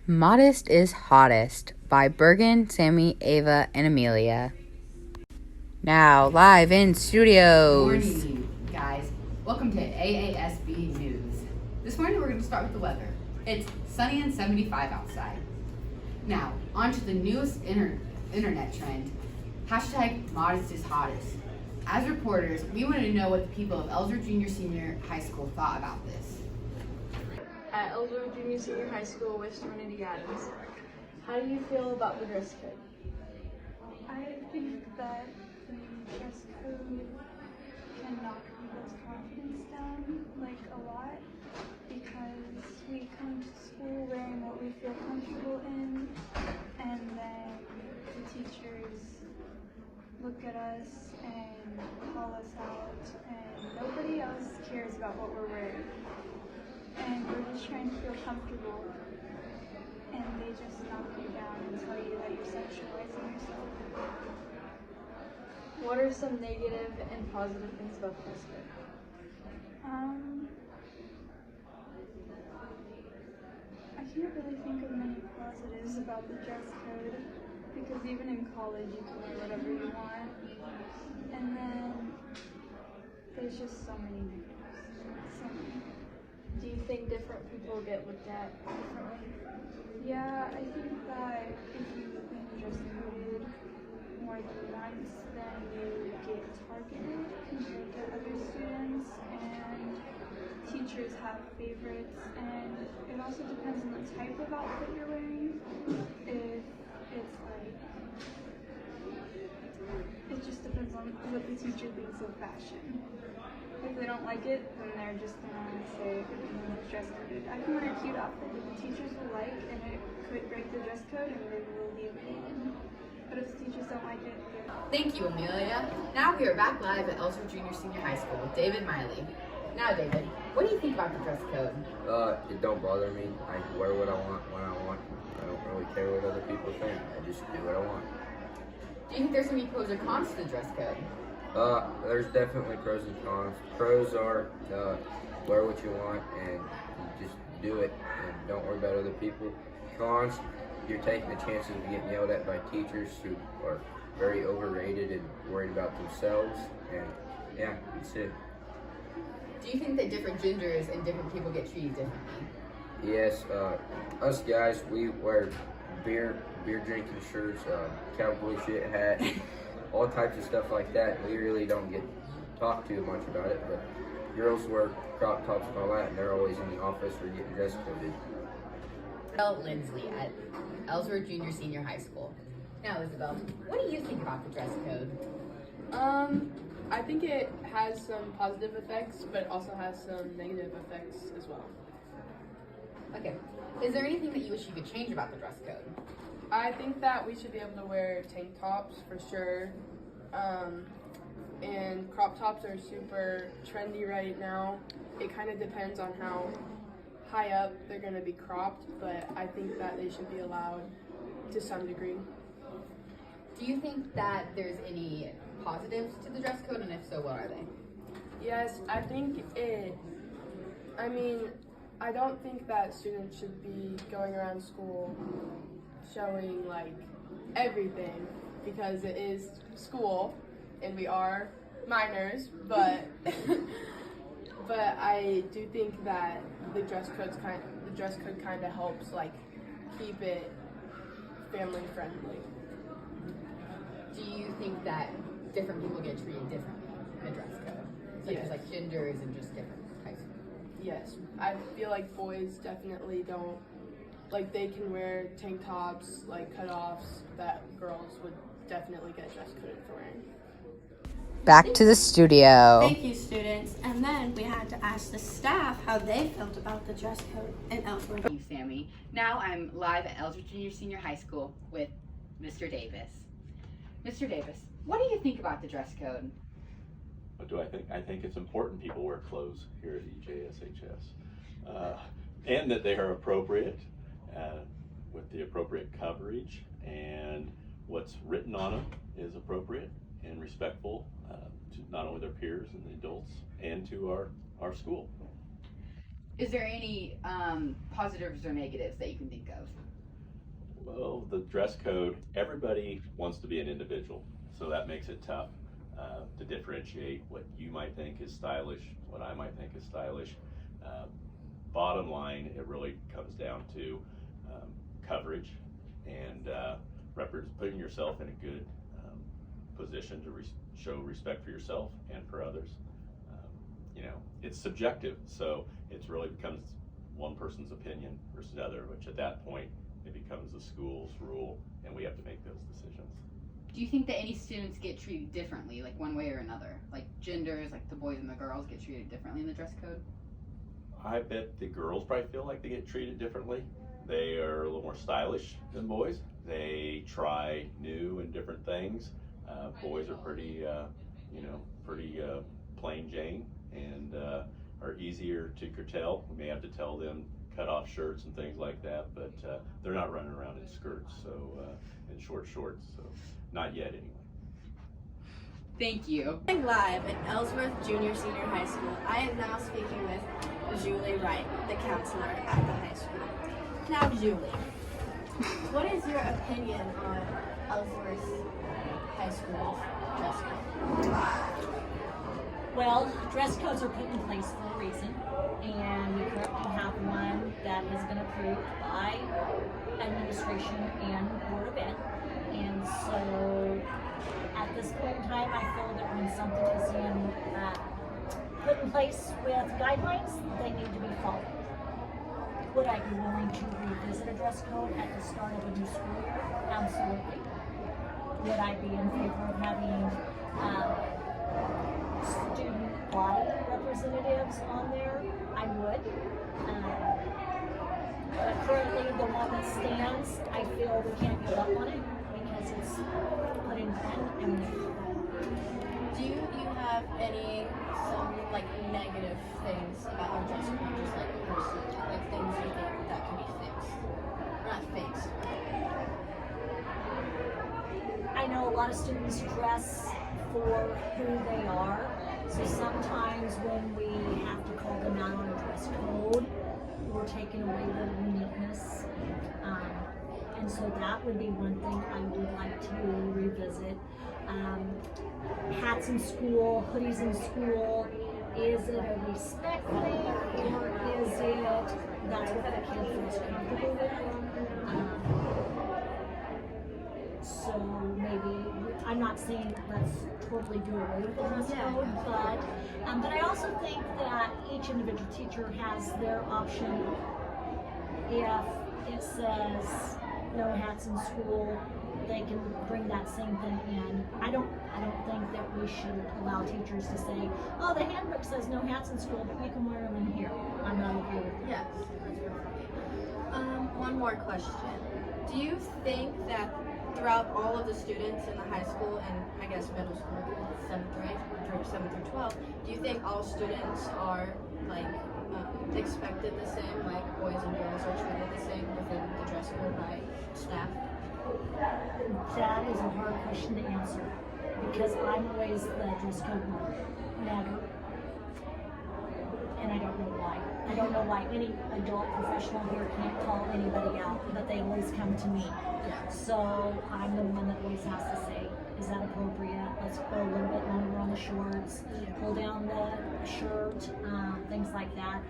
Modest is Hottest by Bergen, Sammy, Ava, and Amelia. Now, live in studios. Good morning, guys. Welcome to AASB News. This morning we're going to start with the weather. It's sunny and 75 outside. Now, on to the newest internet trend, hashtag Modest is Hottest. As reporters, we wanted to know what the people of Ellsworth Junior Senior High School thought about this. At Ellsworth Junior Senior High School with Serenity Adams. How do you feel about the dress code? I think that the dress code can knock people's confidence down a lot because we come to school wearing what we feel comfortable in, and then the teachers look at us and call us out, and nobody else cares about what we're wearing. And we're just trying to feel comfortable, and they just knock you down and tell you that you're sexualizing yourself. What are some negative and positive things about the dress code? I can't really think of many positives about the dress code because even in college you can wear whatever you want, and then there's just so many negatives. So many. Do you think different people get looked at differently? Yeah, I think that if you've been dress coded more than once, then you get targeted compared to other students, and teachers have favorites, and it also depends on the type of outfit you're wearing. If it's it just depends on what the teacher thinks of fashion. If they don't like it, then they're just gonna say it's dress coded. I can wear a cute outfit that the teachers will like, and it could break the dress code, and they will leave me in. But if the teachers don't like it, Thank you, Amelia. Now we are back live at Ellsworth Junior Senior High School with David Miley. Now, David, what do you think about the dress code? It don't bother me. I wear what I want when I want. I don't really care what other people think. I just do what I want. Do you think there's any pros or cons to the dress code? There's definitely pros and cons. Pros are wear what you want and you just do it and don't worry about other people. Cons, you're taking the chances of getting yelled at by teachers who are very overrated and worried about themselves. And yeah, that's it. Do you think that different genders and different people get treated differently? Yes, us guys, we wear beer drinking shirts, cowboy shit hat, all types of stuff like that. We really don't get talked too much about it, but girls wear crop tops and all that, and they're always in the office or getting dress coded. Isabel Lindsley at Ellsworth Junior Senior High School. Now, Isabel, what do you think about the dress code? I think it has some positive effects, but it also has some negative effects as well. Okay. Is there anything that you wish you could change about the dress code? I think that we should be able to wear tank tops for sure. And crop tops are super trendy right now. It kind of depends on how high up they're going to be cropped, but I think that they should be allowed to some degree. Do you think that there's any positives to the dress code, and if so, what are they? Yes, I think I don't think that students should be going around school showing everything, because it is school and we are minors, but but I do think that the dress code kind of helps keep it family friendly. Do you think that different people get treated differently in the dress code? Such as genders and just different types of people? Yes, I feel like boys definitely don't, they can wear tank tops, cutoffs, that girls would definitely get dress coded for wearing. Back to the studio. Thank you, students. And then we had to ask the staff how they felt about the dress code in Ellsworth. Thank you, Sammy. Now I'm live at Ellsworth Junior Senior High School with Mr. Davis. Mr. Davis, what do you think about the dress code? What do I think? I think it's important people wear clothes here at EJSHS, and that they are appropriate, with the appropriate coverage, and what's written on them is appropriate and respectful to not only their peers and the adults and to our school. Is there any positives or negatives that you can think of? Well, the dress code, everybody wants to be an individual, so that makes it tough to differentiate what you might think is stylish, what I might think is stylish. Bottom line, it really comes down to coverage and putting yourself in a good position to show respect for yourself and for others. You know, it's subjective, so it really becomes one person's opinion versus another, which at that point it becomes the school's rule, and we have to make those decisions. Do you think that any students get treated differently, like one way or another? Like genders, like the boys and the girls get treated differently in the dress code? I bet the girls probably feel like they get treated differently. They are a little more stylish than boys. They try new and different things. Boys are pretty, pretty plain Jane and are easier to curtail. We may have to tell them cut off shirts and things like that, but they're not running around in skirts, so in short shorts, so not yet anyway. Thank you. Live at Ellsworth Junior Senior High School, I am now speaking with Julie Wright, the counselor at the high school. Now, Julie, what is your opinion on Ellsworth High School's dress code? Well, dress codes are put in place for a reason, and we currently have one that has been approved by administration and Board of Ed. And so, at this point in time, I feel that when something is put in place with guidelines, they need to be followed. Would I be willing to revisit a dress code at the start of a new school year? Absolutely. Would I be in favor of having student body representatives on there? I would. But currently, the one that stands, I feel we can't give up on it because it's put in pen and Do you have some negative things about your dress code, just like personally, like things you think that can be fixed? Not fixed. I know a lot of students dress for who they are, so sometimes when we have to call them out on a dress code, we're taking away their uniqueness. And so that would be one thing I would like to revisit. Hats in school, hoodies in school, is it a respect thing, or is it that's what the kid feels comfortable with? So maybe, I'm not saying let's totally do away with the dress code, but I also think that each individual teacher has their option. If it says no hats in school, they can bring that same thing in. I don't think that we should allow teachers to say, oh, the handbook says no hats in school, but you can wear them in here. I'm not okay with that. Yes. One more question. Do you think that throughout all of the students in the high school and I guess middle school, 7th grade, through 7th through 12th, do you think all students are expected the same, like boys and girls are treated the same within the dress code by staff? That is a hard question to answer because I'm always the dress code nagger, and I don't know why. I don't know why any adult professional here can't call anybody out, but they always come to me. Yeah. So I'm the one that always has to say, is that appropriate? Let's go a little bit longer on the shorts, pull down the shirt, things like that.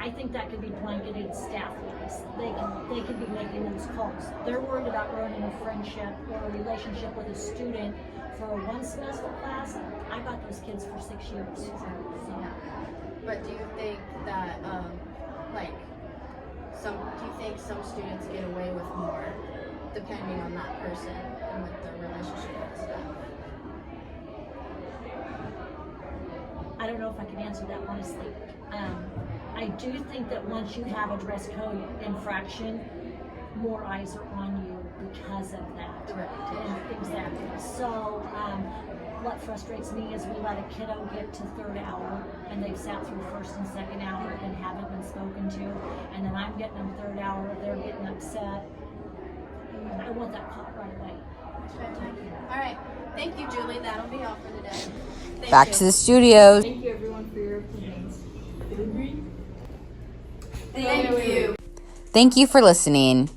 I think that could be blanketed staff-wise. They could be making those calls. They're worried about ruining a friendship or a relationship with a student for a one semester class. I got those kids for 6 years. So. But do you think that, do you think some students get away with more depending on that person and with the relationship with staff? I don't know if I can answer that honestly. I do think that once you have a dress code infraction, more eyes are on you because of that. Exactly. So what frustrates me is we let a kiddo get to 3rd hour and they've sat through 1st and 2nd hour and haven't been spoken to, and then I'm getting them 3rd hour, they're getting upset. I want that caught right away. All right. Thank you, Julie. That'll be all for today. Back to the studios. Thank you everyone for your opinions. Thank you. Thank you for listening.